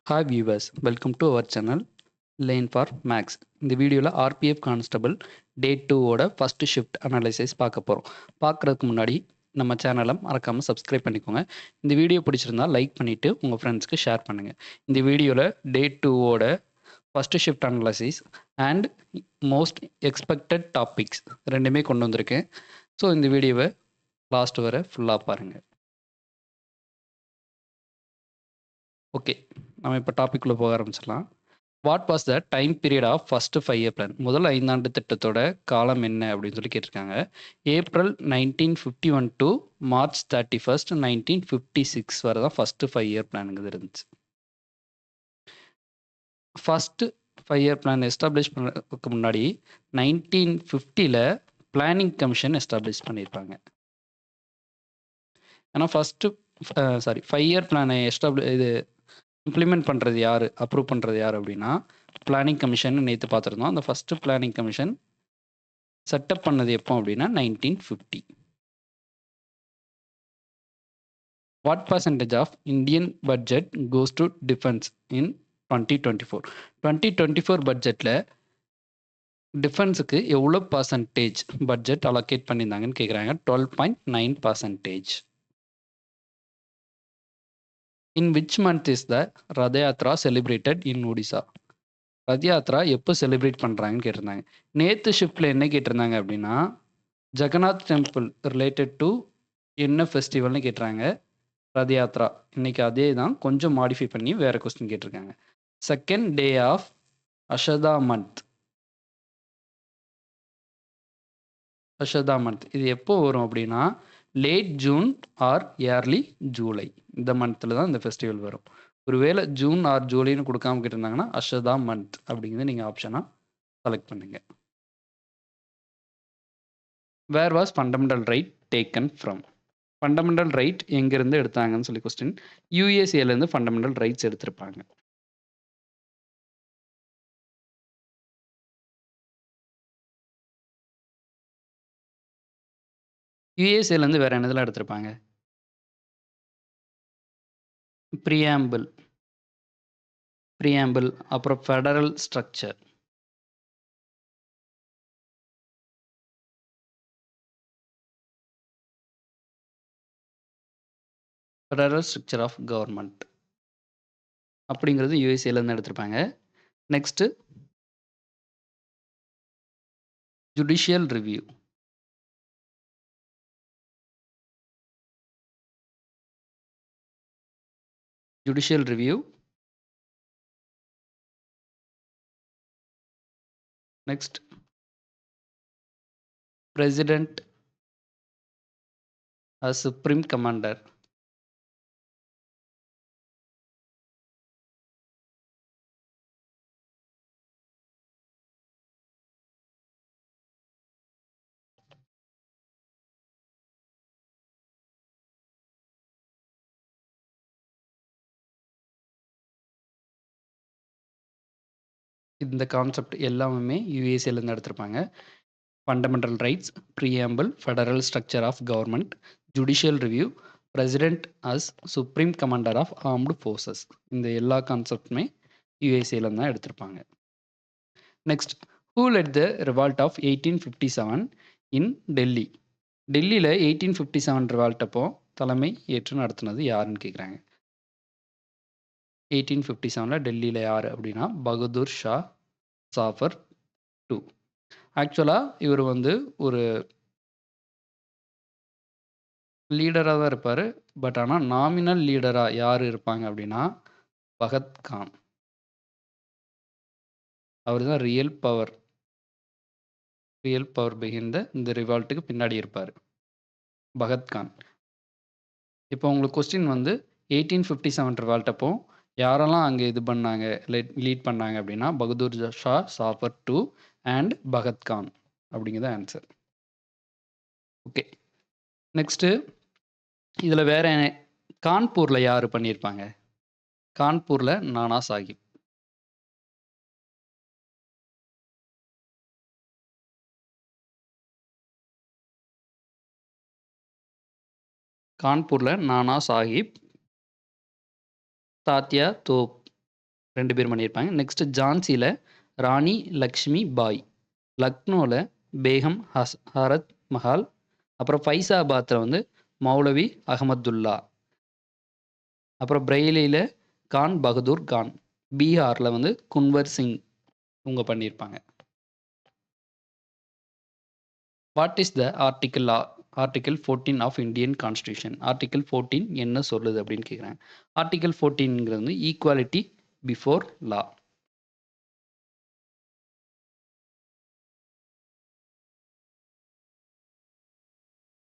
Hi viewers, welcome to our channel Lane for Max. இந்த வீடியோவில் RPF constable டே 2ஓட first shift analysis பார்க்க போகிறோம். பார்க்குறதுக்கு முன்னாடி நம்ம சேனலை மறக்காமல் சப்ஸ்கிரைப் பண்ணிக்கோங்க. இந்த வீடியோ பிடிச்சிருந்தால் லைக் பண்ணிவிட்டு உங்கள் ஃப்ரெண்ட்ஸ்க்கு ஷேர் பண்ணுங்கள். இந்த வீடியோவில் டே 2ஓட first shift analysis and most expected topics ரெண்டுமே கொண்டு வந்திருக்கேன். ஸோ இந்த வீடியோவை லாஸ்ட் வரை ஃபுல்லாக பாருங்கள். ஓகே, நம்ம இப்போ டாபிக்குள்ளே போக ஆரம்பிச்சிடலாம். What was the time period of first 5 year plan? முதல் 5 ஆண்டு திட்டத்தோட காலம் என்ன அப்படின்னு சொல்லி கேட்டிருக்காங்க. ஏப்ரல் 1951 டு மார்ச் 31st 1956 வரை தான் ஃபஸ்ட்டு 5 இயர் பிளானுங்கிறது இருந்துச்சு. ஃபஸ்ட்டு 5 இயர் பிளான் எஸ்டாப்ளிஷ் பண்ணுறதுக்கு முன்னாடி 1950ல் பிளானிங் கமிஷன் எஸ்டாப்ளிஷ் பண்ணியிருப்பாங்க. ஏன்னா ஃபஸ்ட்டு 5 இயர் பிளானை இது இம்ப்ளிமெண்ட் பண்ணுறது யார், அப்ரூவ் பண்ணுறது யார் அப்படின்னா பிளானிங் கமிஷன் நேற்று பார்த்துருந்தோம். அந்த ஃபஸ்ட்டு பிளானிங் கமிஷன் செட்டப் பண்ணது எப்போ அப்படின்னா 1950. What percentage of Indian budget goes to defence in 2024? 2024 பட்ஜெட்டில் டிஃபென்ஸுக்கு எவ்வளோ பர்சன்டேஜ் பட்ஜெட் அலோகேட் பண்ணியிருந்தாங்கன்னு கேட்குறாங்க. 12.9%. In which month is the Ratha Yatra celebrated in Odisha? Ratha Yatra எப்போ செலிப்ரேட் பண்ணுறாங்கன்னு கேட்டிருந்தாங்க. நேற்று ஷிஃப்டில் என்ன கேட்டிருந்தாங்க அப்படின்னா ஜெகநாத் டெம்பிள் ரிலேட்டட் டு என்ன ஃபெஸ்டிவல்னு கேட்டுறாங்க. ரத யாத்ரா இன்னைக்கு அதே தான், கொஞ்சம் மாடிஃபை பண்ணி வேறு கொஸ்டின் கேட்டிருக்காங்க. Second day of Ashadha month. Ashadha month இது எப்போ வரும் அப்படின்னா late June or early July. இந்த மந்தில் தான் இந்த ஃபெஸ்டிவல் வரும். ஒருவேளை ஜூன் ஆர் ஜூலைன்னு கொடுக்காம கேட்டிருந்தாங்கன்னா அஷதா மந்த் அப்படிங்கிறது நீங்கள் ஆப்ஷனாக செலக்ட் பண்ணுங்கள். Where was fundamental right taken from? Fundamental right எங்கேருந்து எடுத்தாங்கன்னு சொல்லி கொஸ்டின். யூஎஸ்ஏலேருந்து ஃபண்டமெண்டல் ரைட்ஸ் எடுத்திருப்பாங்க. யூஎஸ்ஏலேருந்து வேறு என்னதெல்லாம் எடுத்திருப்பாங்க? ப்ரியாம்பிள், அப்புறம் federal structure. Federal structure of government அப்படிங்கிறது யூஎஸ்ஏலேருந்து எடுத்திருப்பாங்க. Next judicial review. Next president as supreme commander. இந்த கான்செப்ட் எல்லாமே யூஎஸ்ஏலேருந்து எடுத்திருப்பாங்க. Fundamental rights, preamble, federal structure of government, judicial review, president as supreme commander of armed forces. இந்த எல்லா கான்செப்டுமே யூஎஸ்ஏலேருந்து தான் எடுத்திருப்பாங்க. Next, who led the revolt of 1857 in Delhi? டெல்லியில் 1857 ரிவால்ட் அப்போ தலைமை ஏற்று நடத்துனது யாருன்னு கேட்குறாங்க. 1857 டெல்லியில் யார் அப்படின்னா பகதூர் ஷா ஜாஃபர் 2. ஆக்சுவலாக இவர் ஒரு லீடராக தான் இருப்பார். பட் ஆனால் நாமினல் லீடராக யார் இருப்பாங்க அப்படின்னா பகத்கான். அவர் தான் ரியல் பவர் பிஹைண்ட் இந்த ரிவால்ட்டுக்கு பின்னாடி இருப்பார், பகத்கான். இப்போ உங்களுக்கு கொஸ்டின் 1857 ரிவால்ட் அப்போ யாரெல்லாம் அங்கே இது பண்ணாங்க, லீட் பண்ணாங்க அப்படின்னா பகதூர் ஷா ஜாஃபர் 2 அண்ட் பகத்கான் அப்படிங்கிறது ஆன்சர். ஓகே, நெக்ஸ்ட்டு இதில் வேற கான்பூரில் யார் பண்ணியிருப்பாங்க? கான்பூரில் நானா சாஹிப். கான்பூரில் நானா சாஹிப், தாத்யா தோப் 2 பேர் பண்ணியிருப்பாங்க. நெக்ஸ்ட் ஜான்சில ராணி லக்ஷ்மி பாய், லக்னோல பேகம் ஹரத் மஹால், அப்புறம் ஃபைசாபாத்ல வந்து மௌலவி அகமதுல்லா, அப்புறம் பிரெய்லியில கான் பகதூர் கான், பீகார்ல வந்து குன்வர் சிங் இவங்க பண்ணியிருப்பாங்க. What is the article 14 of Indian constitution? Article 14 என்ன சொல்லுது அப்படின்னு கேட்குறாங்க. ஆர்டிகிள் 14ங்கிறது வந்து equality before law.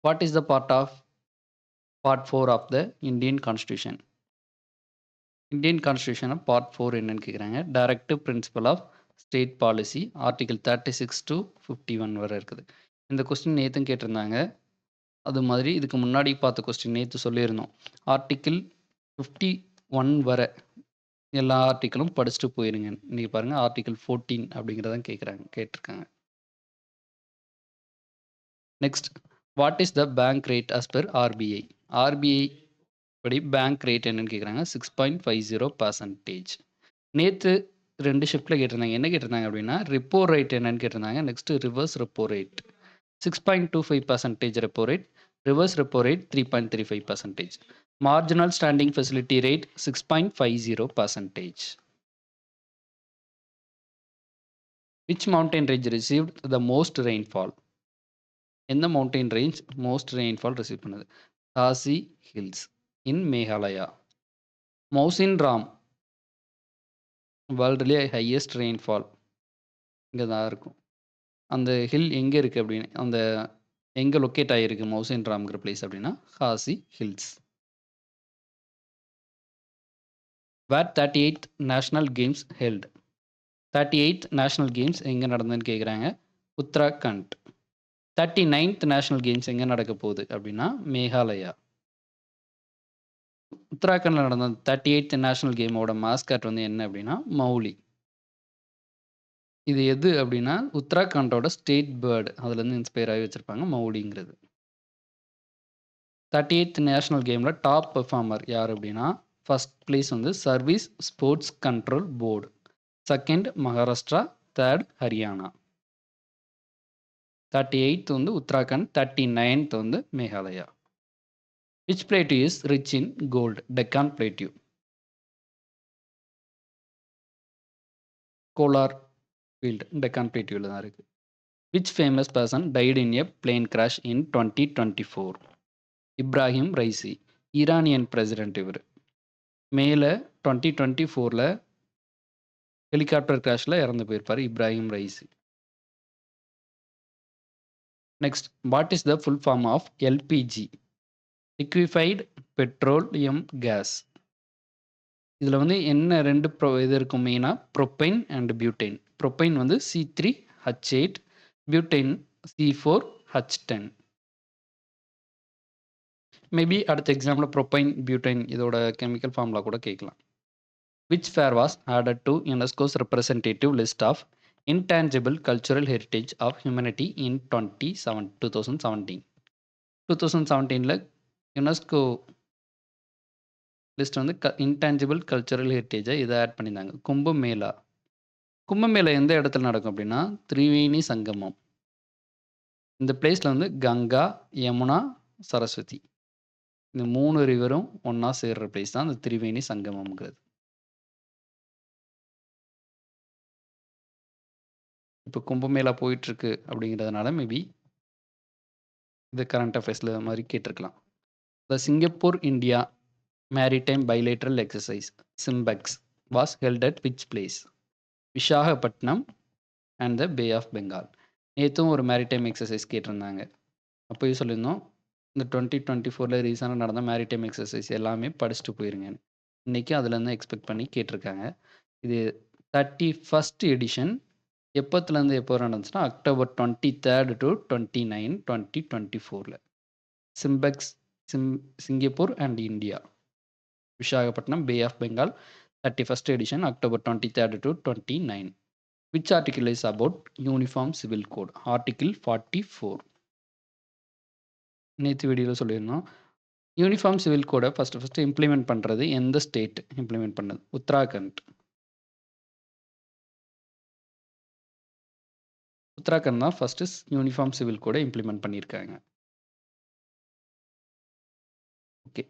What is the part 4 of the Indian constitution? Indian constitution part 4 என்னன்னு கேட்குறாங்க. Directive principle of state policy, article 36 to 51 வரை இருக்குது. இந்த கொஸ்டின் நேற்றும் கேட்டிருந்தாங்க. அது மாதிரி இதுக்கு முன்னாடி பார்த்த கொஸ்டின் நேற்று சொல்லியிருந்தோம். ஆர்டிகிள் 51 வரை எல்லா ஆர்டிக்கிளும் படிச்சுட்டு போயிருங்க. இன்னைக்கு பாருங்க ஆர்டிகிள் 14 அப்படிங்கிறதான் கேட்டிருக்காங்க. Next, what is the bank rate as per RBI? RBI படி பேங்க் ரேட் என்னன்னு கேட்குறாங்க. 6.50%. நேற்று 2 ஷிஃப்ட்டில் கேட்டிருந்தாங்க. என்ன கேட்டிருந்தாங்க அப்படின்னா, ரெப்போ ரேட் என்னன்னு கேட்டிருந்தாங்க. Next reverse repo rate 6.25% repo rate, reverse repo rate 3.35%, marginal standing facility rate 6.50%. Which mountain range received the most rainfall? எந்த mountain range most rainfall receive பண்ணுது? Khasi hills in Meghalaya. Mawsynram வேர்ல்டுலேயே ஹையஸ்ட் ரெயின்ஃபால் இங்கே தான் இருக்கும். அந்த hill எங்கே இருக்குது அப்படின்னு, அந்த எங்கே லொக்கேட் ஆகிருக்கு மௌசின் ராம்ங்கிற பிளேஸ் அப்படின்னா காசி ஹில்ஸ். வேர் 38th national games held? 38th national games எங்கே நடந்ததுன்னு கேட்குறாங்க. உத்தராகண்ட். 39th நேஷனல் கேம்ஸ் எங்கே நடக்க போகுது அப்படின்னா மேகாலயா. உத்தராகண்டில் நடந்த 38th நேஷனல் கேமோட மாஸ்காட் வந்து என்ன அப்படின்னா மௌலி. இது எது அப்படின்னா உத்தராகண்டோட ஸ்டேட் பேர்டு, அதுலேருந்து இன்ஸ்பயர் ஆகி வச்சுருப்பாங்க மௌலிங்கிறது. 38th நேஷனல் கேமில் டாப் பெர்ஃபார்மர் யார் அப்படின்னா, ஃபர்ஸ்ட் பிளேஸ் வந்து service sports control board, second Maharashtra, third Haryana. 38th வந்து உத்தராகண்ட், 39th வந்து Meghalaya. Which plateau is rich in gold? Deccan plateau. Kolar field Deccan பிளேட்டியூவில் தான் இருக்குது. Which famous person died in a plane crash in 2024? Ibrahim Raisi, Iranian president இவர். மேல 2024ல் helicopter கிராஷில் இறந்து போயிருப்பார் Ibrahim Raisi. Next, what is the full form of LPG? Liquefied petroleum gas. இதில் வந்து என்ன ரெண்டு இது இருக்கும் மெயினாக? Propyne and butane. ப்ரொப்பைன் வந்து C3H8, பியூட்டைன் C4H10. மேபி அடுத்த எக்ஸாம்பிள் ப்ரொப்பைன் பியூட்டைன் இதோட கெமிக்கல் ஃபார்முலா கூட கேட்கலாம். Which fair was added to UNESCO's representative list of intangible cultural heritage of humanity in 2017? 2017ல் யுனெஸ்கோ லிஸ்ட் வந்து இன்டான்ஜிபிள் கல்ச்சரல் ஹெரிட்டேஜை இதை add பண்ணியிருந்தாங்க. கும்பமேளா. கும்பமேளா எந்த இடத்துல நடக்கும் அப்படின்னா திரிவேணி சங்கமம். இந்த பிளேஸில் வந்து கங்கா, யமுனா, சரஸ்வதி இந்த 3 ரிவரும் ஒன்றா சேர்ற பிளேஸ் தான் இந்த திரிவேணி சங்கமம்ங்கிறது. இப்போ கும்பமேளா போயிட்டுருக்கு அப்படிங்கிறதுனால மேபி இது கரண்ட் அஃபேர்ஸில் மாதிரி கேட்டிருக்கலாம். The Singapore India maritime bilateral exercise SIMBEX was held at which place? Visakhapatnam and the Bay of Bengal. நேற்றும் ஒரு மேரிடைம் எக்ஸசைஸ் கேட்டிருந்தாங்க. அப்போயும் சொல்லியிருந்தோம் இந்த 2024ல் ரீசெண்டாக நடந்த மேரிடைம் எக்ஸசைஸ் எல்லாமே படிச்சுட்டு போயிருங்க. இன்றைக்கி அதுலேருந்து எக்ஸ்பெக்ட் பண்ணி கேட்டிருக்காங்க. இது 31st எடிஷன். எப்போத்துலேருந்து எப்போ நடந்துச்சுன்னா October 23rd to 29, 2024ல். SIMBEX Singapore and India, Visakhapatnam, Bay of Bengal, 31st edition October 23rd to 29. Which article is about uniform civil code? Article 44. நேற்று வீடியோவில் சொல்லியிருந்தோம். யூனிஃபார்ம் சிவில் கோடை ஃபஸ்ட்டு இம்ப்ளிமெண்ட் பண்ணுறது எந்த ஸ்டேட் இம்ப்ளிமெண்ட் பண்ணது? உத்தராகண்ட். உத்தராகண்ட் தான் ஃபர்ஸ்ட்டு யூனிஃபார்ம் சிவில் கோட இம்ப்ளிமெண்ட் பண்ணியிருக்காங்க. ஓகே.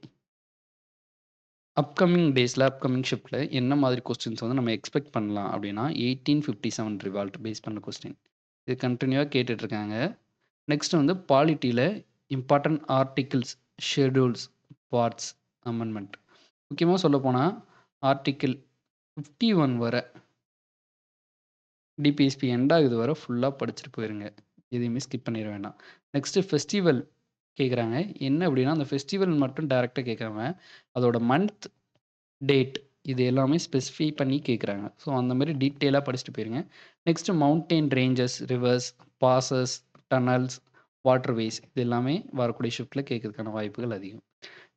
அப்கமிங் ஷிஃப்ட்ல என்ன மாதிரி கொஸ்டின்ஸ் வந்து நம்ம எக்ஸ்பெக்ட் பண்ணலாம் அப்படின்னா, 1857 ரிவால்ட் பேஸ் பண்ண கொஸ்டின். இது கன்டினியூவா கேட்டுட்ருக்காங்க. நெக்ஸ்ட் வந்து பாலிட்டில important articles, schedules, parts, amendment. முக்கியமா சொல்லப்போனா, ஆர்டிக்கிள் 51 வர டிபிஎஸ்பி எண்ட் ஆகுது வர ஃபுல்லா படிச்சுட்டு போயிருங்க. எதையுமே ஸ்கிப் பண்ணிற வேண்டாம். நெக்ஸ்ட்டு ஃபெஸ்டிவல் கேட்குறாங்க. என்ன அப்படின்னா, அந்த ஃபெஸ்டிவல் மட்டும் டைரக்ட்டா கேட்காம, அதோட மந்த், டேட் இது எல்லாமே ஸ்பெசிஃபை பண்ணி கேட்குறாங்க. ஸோ, அந்த மாரி டீட்டெயிலா படிச்சுட்டு போயிருங்க. Next mountain ranges, reverse, bosses, tunnels, waterways இது எல்லாமே வரக்கூடிய ஷிஃப்ட்ல கேட்கறதுக்கான வாய்ப்புகள் அதிகம்.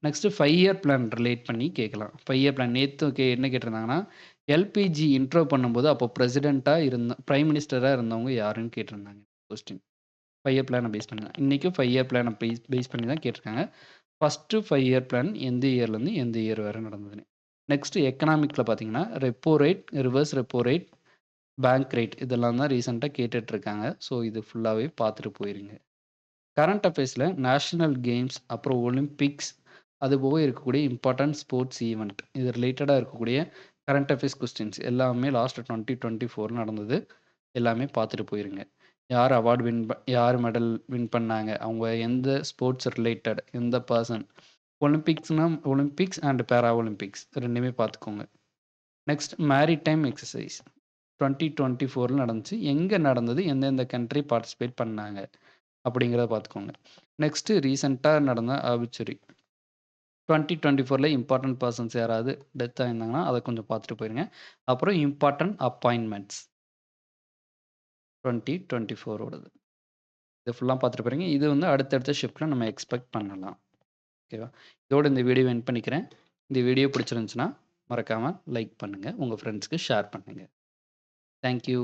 நெக்ஸ்ட்டு 5 இயர் பிளான் ரிலேட் பண்ணி கேட்கலாம். 5 இயர் பிளான் நேத்து என்ன கேட்டிருந்தாங்கன்னா, எல்பிஜி இன்ட்ரோ பண்ணும்போது அப்போ பிரைம் மினிஸ்டரா இருந்தவங்க யாருன்னு கேட்டிருந்தாங்க கொஸ்டின். 5 இயர் பிளான பேஸ் பண்ணி தான். இன்னைக்கும் 5 இயர் பிளான பேஸ் பண்ணி தான் கேட்டிருக்காங்க. ஃபர்ஸ்ட்டு 5 இயர் பிளான் எந்த இயர்லேருந்து எந்த இயர் வரை நடந்ததுன்னு. நெக்ஸ்ட் எக்கனாமிக்ல பார்த்தீங்கன்னா, repo rate, reverse repo rate, bank rate இதெல்லாம் தான் ரீசென்ட்டா கேட்டுட்டு இருக்காங்க. ஸோ இது ஃபுல்லாவே பார்த்துட்டு போயிருங்க. கரண்ட் அஃபேர்ஸ்ல நேஷனல் கேம்ஸ், அப்புறம் ஒலிம்பிக்ஸ், அதுபோக இருக்கக்கூடிய இம்பார்ட்டன்ட் ஸ்போர்ட்ஸ் ஈவென்ட் இது ரிலேட்டடா இருக்கக்கூடிய கரண்ட் அஃபேர்ஸ் கொஸ்டின்ஸ் எல்லாமே லாஸ்ட் 2024 நடந்தது. எல்லாமே பார்த்துட்டு போயிருங்க. யார் மெடல் வின் பண்ணாங்க? அவங்க எந்த ஸ்போர்ட்ஸ் ரிலேட்டட், எந்த பெர்சன்? ஒலிம்பிக்ஸ்னா ஒலிம்பிக்ஸ் அண்ட் பேரா ஒலிம்பிக்ஸ் 2மே பார்த்துக்கோங்க. நெக்ஸ்ட் மேரிடைம் எக்ஸர்சைஸ் 2024ல நடந்துச்சு. எங்க நடந்தது? எந்தெந்த கண்ட்ரி பார்ட்டிசிபேட் பண்ணாங்க? அப்படிங்கிறத பார்த்துக்கோங்க. நெக்ஸ்ட்டு ரீசென்ட்டா நடந்த ஆபிச்சுரி 2024ல இம்பார்ட்டன்ட் பெர்சன்ஸ் யாராவது டெத் ஆயிருந்தாங்கன்னா, அத கொஞ்சம் பார்த்துட்டு போயிருங்க. அப்புறம் இம்பார்ட்டன்ட் அப்பாயின்ட்மென்ட்ஸ் 2024ஓடது. இது ஃபுல்லா பார்த்துட்டு போறீங்க. இது வந்து அடுத்தடுத்த ஷிஃப்ட்ல நம்ம எக்ஸ்பெக்ட் பண்ணலாம். ஓகேவா? இதோட இந்த வீடியோவ எண்ட் பண்ணிக்கிறேன். இந்த வீடியோ பிடிச்சிருந்துச்சுன்னா, மறக்காம லைக் பண்ணுங்க. உங்க ஃப்ரெண்ட்ஸ்க்கு ஷேர் பண்ணுங்க. Thank you.